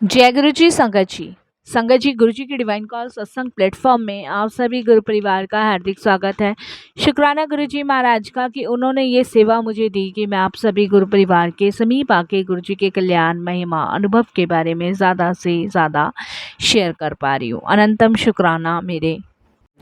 जय गुरु जी। संगत जी गुरु जी की डिवाइन कॉल सत्संग प्लेटफॉर्म में आप सभी गुरु परिवार का हार्दिक स्वागत है। शुक्राना गुरु जी महाराज का कि उन्होंने ये सेवा मुझे दी कि मैं आप सभी गुरु परिवार के समीप आके गुरु जी के कल्याण महिमा अनुभव के बारे में ज़्यादा से ज़्यादा शेयर कर पा रही हूँ। अनंतम शुक्राना मेरे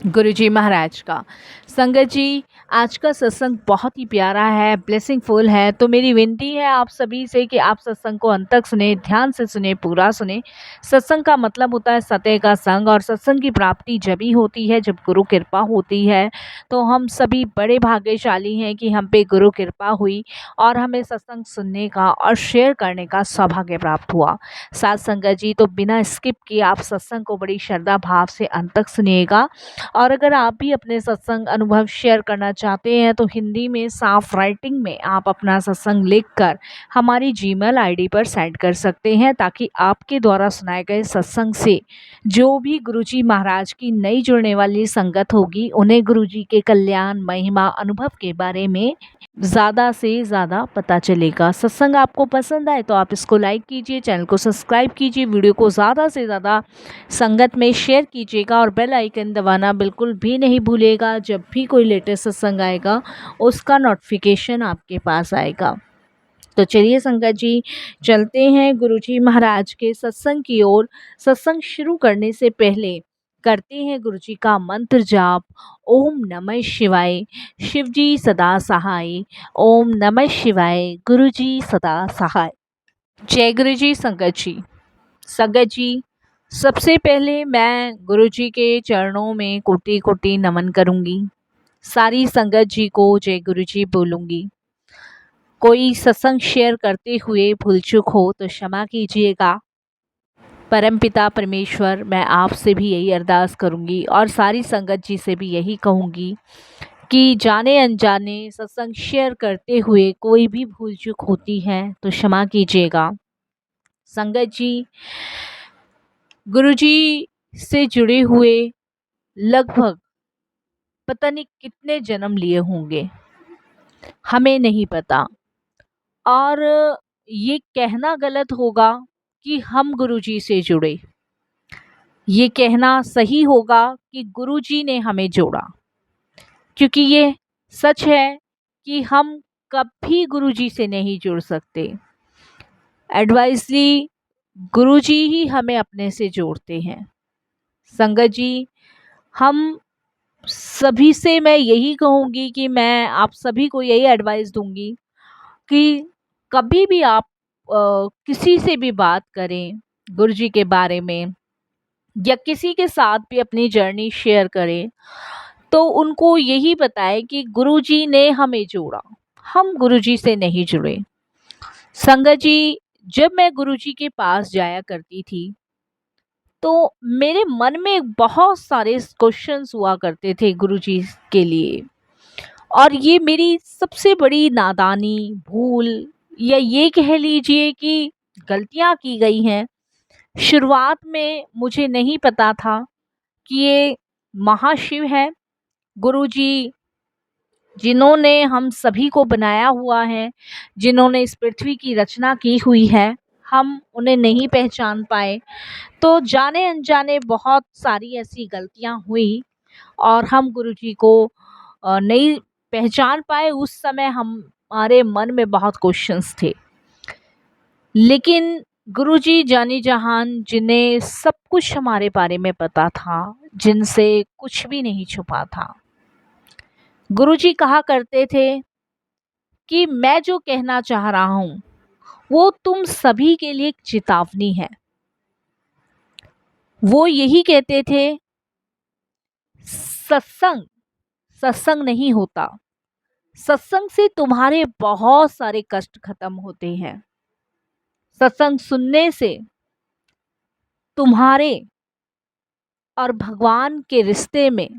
गुरु जी महाराज का। संगत जी, आज का सत्संग बहुत ही प्यारा है, ब्लेसिंगफुल है। तो मेरी विनती है आप सभी से कि आप सत्संग को अंत तक सुने, ध्यान से सुने, पूरा सुने। सत्संग का मतलब होता है सत्य का संग, और सत्संग की प्राप्ति जब ही होती है जब गुरु कृपा होती है। तो हम सभी बड़े भाग्यशाली हैं कि हम पे गुरु कृपा हुई और हमें सत्संग सुनने का और शेयर करने का सौभाग्य प्राप्त हुआ। साथ संगत जी, तो बिना स्किप किए आप सत्संग को बड़ी श्रद्धा भाव से अंत तक सुनिएगा। और अगर आप भी अपने सत्संग अनुभव शेयर करना चाहते हैं तो हिंदी में साफ राइटिंग में आप अपना सत्संग लिखकर हमारी जीमेल आईडी पर सेंड कर सकते हैं, ताकि आपके द्वारा सुनाए गए सत्संग से जो भी गुरुजी महाराज की नई जुड़ने वाली संगत होगी उन्हें गुरुजी के कल्याण महिमा अनुभव के बारे में ज़्यादा से ज़्यादा पता चलेगा। सत्संग आपको पसंद आए तो आप इसको लाइक कीजिए, चैनल को सब्सक्राइब कीजिए, वीडियो को ज़्यादा से ज़्यादा संगत में शेयर कीजिएगा और बेल आइकन दबाना बिल्कुल भी नहीं भूलिएगा। जब भी कोई लेटेस्ट सत्संग आएगा उसका नोटिफिकेशन आपके पास आएगा। तो चलिए संगत जी, चलते हैं गुरुजी महाराज के सत्संग की ओर। सत्संग शुरू करने से पहले करते हैं गुरुजी का मंत्र जाप। ओम नमः शिवाय, शिवजी सदा सहाय। ओम नमः शिवाय, गुरुजी सदा सहाय। जय गुरुजी। संगत जी, सबसे पहले मैं गुरुजी के चरणों में कोटि कोटि नमन करूंगी। सारी संगत जी को जय गुरुजी बोलूंगी। कोई सत्संग शेयर करते हुए भूल चूक हो तो क्षमा कीजिएगा। परमपिता परमेश्वर, मैं आपसे भी यही अरदास करूंगी और सारी संगत जी से भी यही कहूंगी कि जाने अनजाने सत्संग शेयर करते हुए कोई भी भूल चूक होती है तो क्षमा कीजिएगा। संगत जी, गुरुजी से जुड़े हुए लगभग पता नहीं कितने जन्म लिए होंगे, हमें नहीं पता। और ये कहना गलत होगा कि हम गुरुजी से जुड़े, ये कहना सही होगा कि गुरुजी ने हमें जोड़ा। क्योंकि ये सच है कि हम कभी गुरुजी से नहीं जुड़ सकते। एडवाइसली गुरुजी ही हमें अपने से जोड़ते हैं। संगत जी, हम सभी से मैं यही कहूँगी कि मैं आप सभी को यही एडवाइस दूंगी कि कभी भी आप किसी से भी बात करें गुरुजी के बारे में या किसी के साथ भी अपनी जर्नी शेयर करें तो उनको यही बताएं कि गुरुजी ने हमें जोड़ा, हम गुरुजी से नहीं जुड़े। संगत जी, जब मैं गुरुजी के पास जाया करती थी तो मेरे मन में बहुत सारे क्वेश्चंस हुआ करते थे गुरुजी के लिए। और ये मेरी सबसे बड़ी नादानी, भूल या ये कह लीजिए कि गलतियां की गई हैं। शुरुआत में मुझे नहीं पता था कि ये महाशिव है, गुरुजी जिन्होंने हम सभी को बनाया हुआ है, जिन्होंने इस पृथ्वी की रचना की हुई है, हम उन्हें नहीं पहचान पाए। तो जाने अनजाने बहुत सारी ऐसी गलतियां हुई और हम गुरुजी को नहीं पहचान पाए। उस समय हमारे मन में बहुत क्वेश्चंस थे, लेकिन गुरुजी जानी जहान, जिन्हें सब कुछ हमारे बारे में पता था, जिनसे कुछ भी नहीं छुपा था, गुरुजी कहा करते थे कि मैं जो कहना चाह रहा हूँ वो तुम सभी के लिए एक चेतावनी है। वो यही कहते थे, सत्संग सत्संग नहीं होता, सत्संग से तुम्हारे बहुत सारे कष्ट खत्म होते हैं। सत्संग सुनने से तुम्हारे और भगवान के रिश्ते में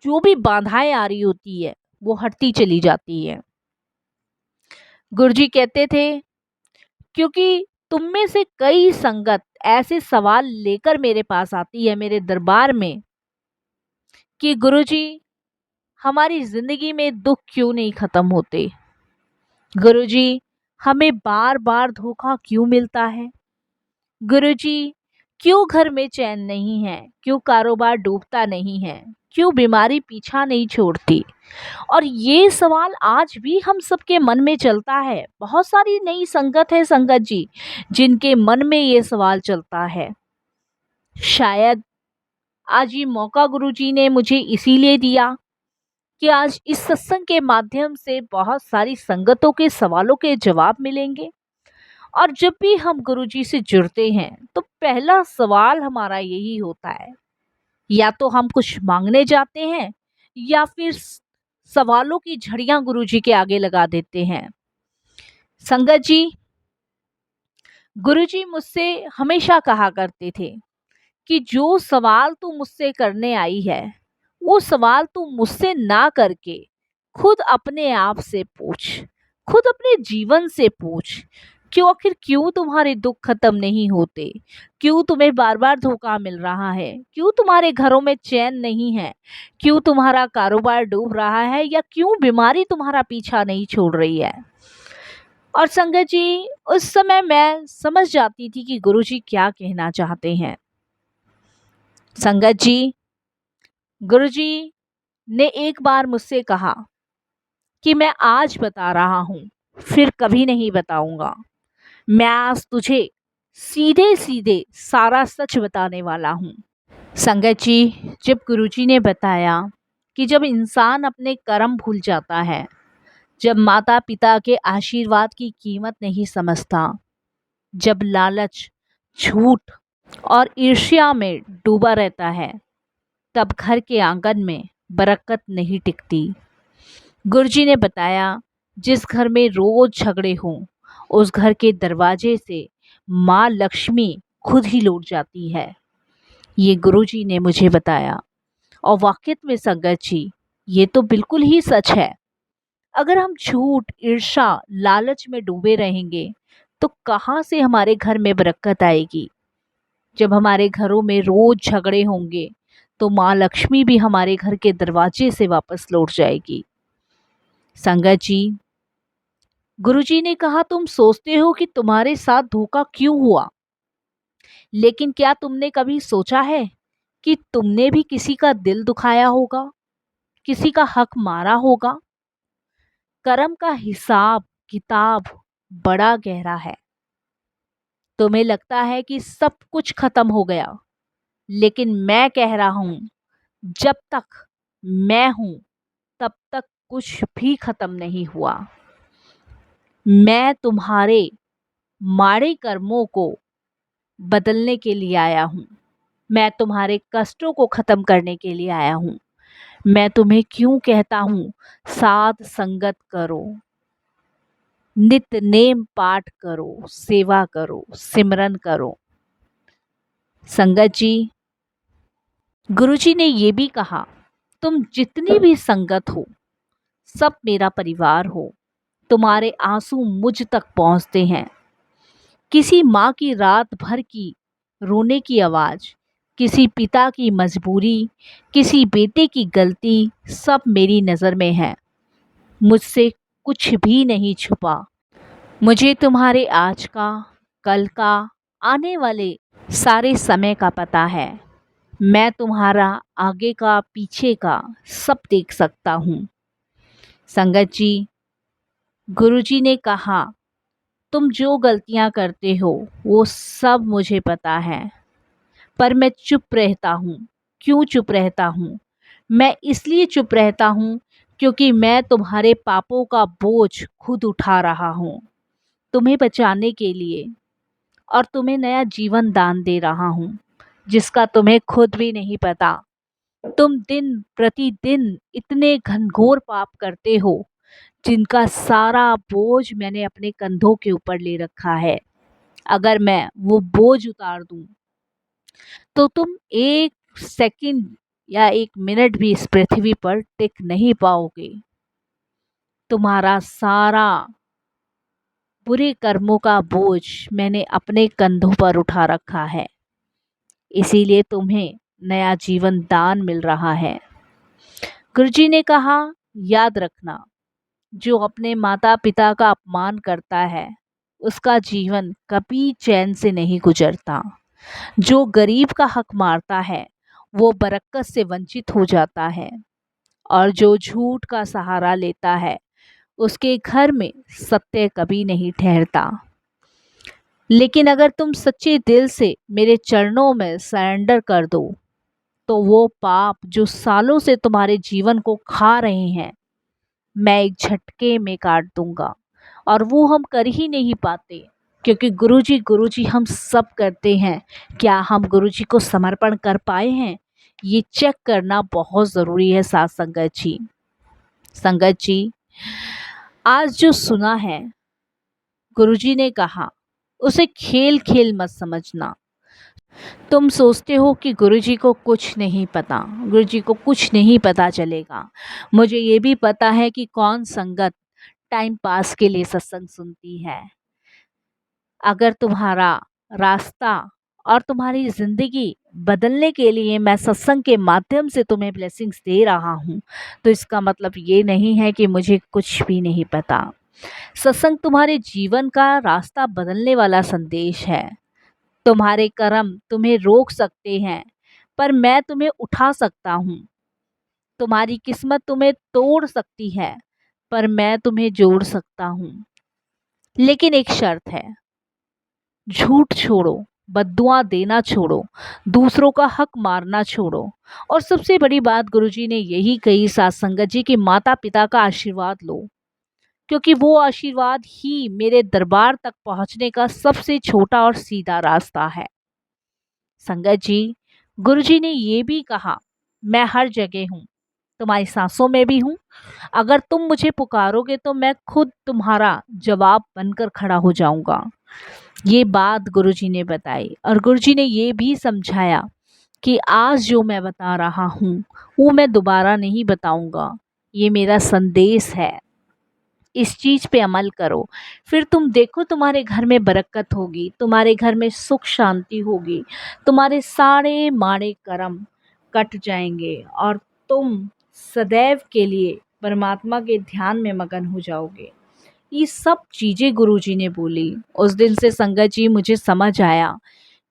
जो भी बाधाएं आ रही होती है वो हटती चली जाती है। गुरुजी कहते थे, क्योंकि तुम में से कई संगत ऐसे सवाल लेकर मेरे पास आती है, मेरे दरबार में, कि गुरुजी हमारी जिंदगी में दुख क्यों नहीं खत्म होते, गुरुजी हमें बार बार धोखा क्यों मिलता है? गुरुजी, क्यों घर में चैन नहीं है? क्यों कारोबार डूबता नहीं है? क्यों बीमारी पीछा नहीं छोड़ती? और ये सवाल आज भी हम सबके मन में चलता है। बहुत सारी नई संगत है संगत जी, जिनके मन में ये सवाल चलता है। शायद आज ये मौका गुरुजी ने मुझे इसीलिए दिया कि आज इस सत्संग के माध्यम से बहुत सारी संगतों के सवालों के जवाब मिलेंगे। और जब भी हम गुरुजी से जुड़ते हैं तो पहला सवाल हमारा यही होता है, या तो हम कुछ मांगने जाते हैं या फिर सवालों की झड़ियां गुरुजी के आगे लगा देते हैं। संगत जी, गुरुजी मुझसे हमेशा कहा करते थे कि जो सवाल तू मुझसे करने आई है, वो सवाल तू मुझसे ना करके खुद अपने आप से पूछ, खुद अपने जीवन से पूछ। क्यों, आखिर क्यों तुम्हारे दुख खत्म नहीं होते? क्यों तुम्हें बार बार धोखा मिल रहा है? क्यों तुम्हारे घरों में चैन नहीं है? क्यों तुम्हारा कारोबार डूब रहा है? या क्यों बीमारी तुम्हारा पीछा नहीं छोड़ रही है? और संगत जी, उस समय मैं समझ जाती थी कि गुरुजी क्या कहना चाहते हैं। संगत जी, गुरुजी ने एक बार मुझसे कहा कि मैं आज बता रहा हूँ, फिर कभी नहीं बताऊंगा। मैं आज तुझे सीधे सीधे सारा सच बताने वाला हूँ। संगत जी, जब गुरुजी ने बताया कि जब इंसान अपने कर्म भूल जाता है, जब माता पिता के आशीर्वाद की कीमत नहीं समझता, जब लालच, झूठ और ईर्ष्या में डूबा रहता है, तब घर के आंगन में बरकत नहीं टिकती। गुरुजी ने बताया, जिस घर में रोज झगड़े हों, उस घर के दरवाजे से माँ लक्ष्मी खुद ही लौट जाती है। ये गुरुजी ने मुझे बताया। और वाकई में संगत जी, ये तो बिल्कुल ही सच है। अगर हम झूठ, ईर्ष्या, लालच में डूबे रहेंगे तो कहाँ से हमारे घर में बरकत आएगी? जब हमारे घरों में रोज झगड़े होंगे तो माँ लक्ष्मी भी हमारे घर के दरवाजे से वापस लौट जाएगी। संगत जी, गुरुजी ने कहा, तुम सोचते हो कि तुम्हारे साथ धोखा क्यों हुआ, लेकिन क्या तुमने कभी सोचा है कि तुमने भी किसी का दिल दुखाया होगा, किसी का हक मारा होगा? कर्म का हिसाब किताब बड़ा गहरा है। तुम्हें लगता है कि सब कुछ खत्म हो गया, लेकिन मैं कह रहा हूं, जब तक मैं हूं तब तक कुछ भी खत्म नहीं हुआ। मैं तुम्हारे माड़े कर्मों को बदलने के लिए आया हूं। मैं तुम्हारे कष्टों को खत्म करने के लिए आया हूं। मैं तुम्हें क्यों कहता हूं, साध संगत करो, नित नेम पाठ करो, सेवा करो, सिमरन करो। संगत जी, गुरुजी ने ये भी कहा, तुम जितनी भी संगत हो, सब मेरा परिवार हो। तुम्हारे आंसू मुझ तक पहुंचते हैं। किसी माँ की रात भर की रोने की आवाज़, किसी पिता की मजबूरी, किसी बेटे की गलती, सब मेरी नज़र में है। मुझसे कुछ भी नहीं छुपा। मुझे तुम्हारे आज का, कल का, आने वाले सारे समय का पता है। मैं तुम्हारा आगे का, पीछे का सब देख सकता हूँ। संगत जी, गुरुजी ने कहा, तुम जो गलतियाँ करते हो वो सब मुझे पता है, पर मैं चुप रहता हूँ। क्यों चुप रहता हूँ? मैं इसलिए चुप रहता हूँ क्योंकि मैं तुम्हारे पापों का बोझ खुद उठा रहा हूँ, तुम्हें बचाने के लिए, और तुम्हें नया जीवन दान दे रहा हूँ, जिसका तुम्हें खुद भी नहीं पता। तुम दिन प्रतिदिन इतने घनघोर पाप करते हो, जिनका सारा बोझ मैंने अपने कंधों के ऊपर ले रखा है। अगर मैं वो बोझ उतार दूं तो तुम एक सेकंड या एक मिनट भी इस पृथ्वी पर टिक नहीं पाओगे। तुम्हारा सारा बुरे कर्मों का बोझ मैंने अपने कंधों पर उठा रखा है, इसीलिए तुम्हें नया जीवन दान मिल रहा है। गुरुजी ने कहा, याद रखना, जो अपने माता पिता का अपमान करता है उसका जीवन कभी चैन से नहीं गुजरता। जो गरीब का हक मारता है वो बरकत से वंचित हो जाता है, और जो झूठ का सहारा लेता है उसके घर में सत्य कभी नहीं ठहरता। लेकिन अगर तुम सच्चे दिल से मेरे चरणों में सरेंडर कर दो तो वो पाप जो सालों से तुम्हारे जीवन को खा रहे हैं मैं एक झटके में काट दूंगा। और वो हम कर ही नहीं पाते, क्योंकि गुरुजी हम सब करते हैं। क्या हम गुरुजी को समर्पण कर पाए हैं? ये चेक करना बहुत ज़रूरी है साथ संगत जी। संगत जी, आज जो सुना है, गुरुजी ने कहा उसे खेल खेल मत समझना। तुम सोचते हो कि गुरुजी को कुछ नहीं पता, गुरुजी को कुछ नहीं पता चलेगा। मुझे ये भी पता है कि कौन संगत टाइम पास के लिए सत्संग सुनती है। अगर तुम्हारा रास्ता और तुम्हारी ज़िंदगी बदलने के लिए मैं सत्संग के माध्यम से तुम्हें ब्लेसिंग्स दे रहा हूँ, तो इसका मतलब ये नहीं है कि मुझे कुछ भी नहीं पता। सत्संग तुम्हारे जीवन का रास्ता बदलने वाला संदेश है। तुम्हारे कर्म तुम्हें रोक सकते हैं, पर मैं तुम्हें उठा सकता हूँ। तुम्हारी किस्मत तुम्हें तोड़ सकती है, पर मैं तुम्हें जोड़ सकता हूँ। लेकिन एक शर्त है, झूठ छोड़ो, बद्दुआ देना छोड़ो, दूसरों का हक मारना छोड़ो। और सबसे बड़ी बात गुरुजी ने यही कही साथ संगत जी कि माता पिता का आशीर्वाद लो, क्योंकि वो आशीर्वाद ही मेरे दरबार तक पहुंचने का सबसे छोटा और सीधा रास्ता है। संगत जी, गुरुजी ने ये भी कहा, मैं हर जगह हूँ, तुम्हारी सांसों में भी हूँ। अगर तुम मुझे पुकारोगे तो मैं खुद तुम्हारा जवाब बनकर खड़ा हो जाऊंगा। ये बात गुरुजी ने बताई, और गुरुजी ने ये भी समझाया कि आज जो मैं बता रहा हूँ वो मैं दोबारा नहीं बताऊंगा। ये मेरा संदेश है, इस चीज़ पे अमल करो, फिर तुम देखो तुम्हारे घर में बरकत होगी, तुम्हारे घर में सुख शांति होगी, तुम्हारे सारे माड़े कर्म कट जाएंगे और तुम सदैव के लिए परमात्मा के ध्यान में मगन हो जाओगे। ये सब चीज़ें गुरुजी ने बोली। उस दिन से संगत जी मुझे समझ आया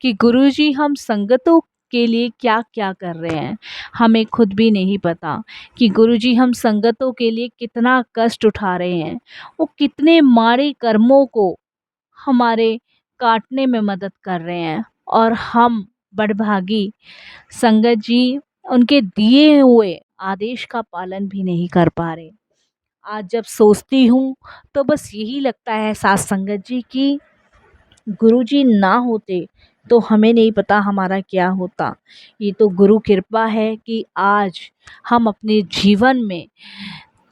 कि गुरुजी हम संगतों के लिए क्या क्या कर रहे हैं, हमें खुद भी नहीं पता कि गुरुजी हम संगतों के लिए कितना कष्ट उठा रहे हैं। वो कितने माड़े कर्मों को हमारे काटने में मदद कर रहे हैं, और हम बड़भागी संगत जी उनके दिए हुए आदेश का पालन भी नहीं कर पा रहे। आज जब सोचती हूँ तो बस यही लगता है साथ संगत जी कि गुरुजी ना होते तो हमें नहीं पता हमारा क्या होता। ये तो गुरु कृपा है कि आज हम अपने जीवन में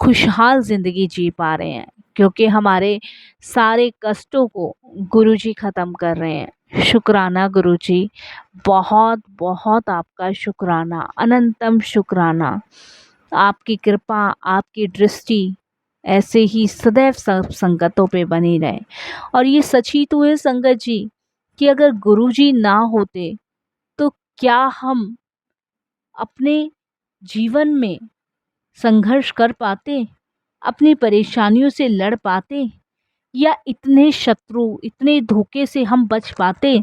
खुशहाल ज़िंदगी जी पा रहे हैं, क्योंकि हमारे सारे कष्टों को गुरुजी ख़त्म कर रहे हैं। शुक्राना गुरुजी, बहुत बहुत आपका शुक्राना, अनंतम शुक्राना। आपकी कृपा, आपकी दृष्टि ऐसे ही सदैव सब संगतों पे बनी रहे। और ये सच ही तो है संगत जी कि अगर गुरुजी ना होते तो क्या हम अपने जीवन में संघर्ष कर पाते, अपनी परेशानियों से लड़ पाते, या इतने शत्रु इतने धोखे से हम बच पाते।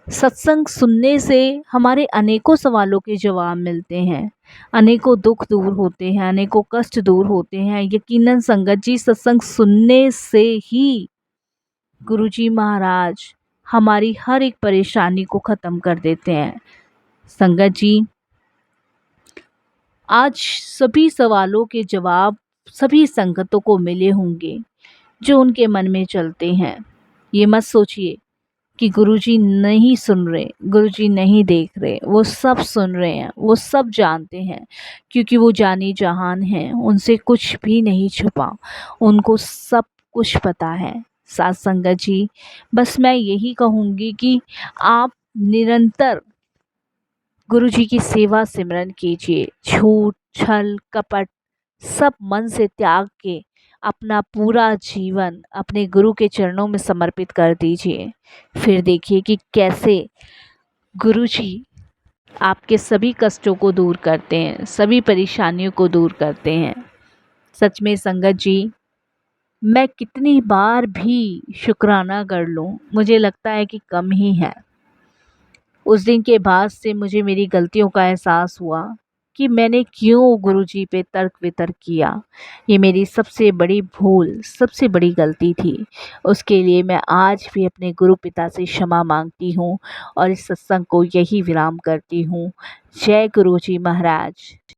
सत्संग सुनने से हमारे अनेकों सवालों के जवाब मिलते हैं, अनेकों दुख दूर होते हैं, अनेकों कष्ट दूर होते हैं। यकीनन संगत जी, सत्संग सुनने से ही गुरुजी महाराज हमारी हर एक परेशानी को ख़त्म कर देते हैं। संगत जी, आज सभी सवालों के जवाब सभी संगतों को मिले होंगे जो उनके मन में चलते हैं। ये मत सोचिए कि गुरुजी नहीं सुन रहे, गुरुजी नहीं देख रहे। वो सब सुन रहे हैं, वो सब जानते हैं, क्योंकि वो जानी जहान हैं, उनसे कुछ भी नहीं छुपा, उनको सब कुछ पता है। साथ संगत जी, बस मैं यही कहूँगी कि आप निरंतर गुरुजी की सेवा सिमरन कीजिए। झूठ, छल, कपट सब मन से त्याग के अपना पूरा जीवन अपने गुरु के चरणों में समर्पित कर दीजिए। फिर देखिए कि कैसे गुरुजी आपके सभी कष्टों को दूर करते हैं, सभी परेशानियों को दूर करते हैं। सच में संगत जी, मैं कितनी बार भी शुक्राना कर लूँ, मुझे लगता है कि कम ही है। उस दिन के बाद से मुझे मेरी गलतियों का एहसास हुआ कि मैंने क्यों गुरुजी पे तर्क-वितर्क किया। ये मेरी सबसे बड़ी भूल, सबसे बड़ी गलती थी। उसके लिए मैं आज भी अपने गुरु पिता से क्षमा माँगती हूँ और इस सत्संग को यही विराम करती हूँ। जय गुरुजी महाराज।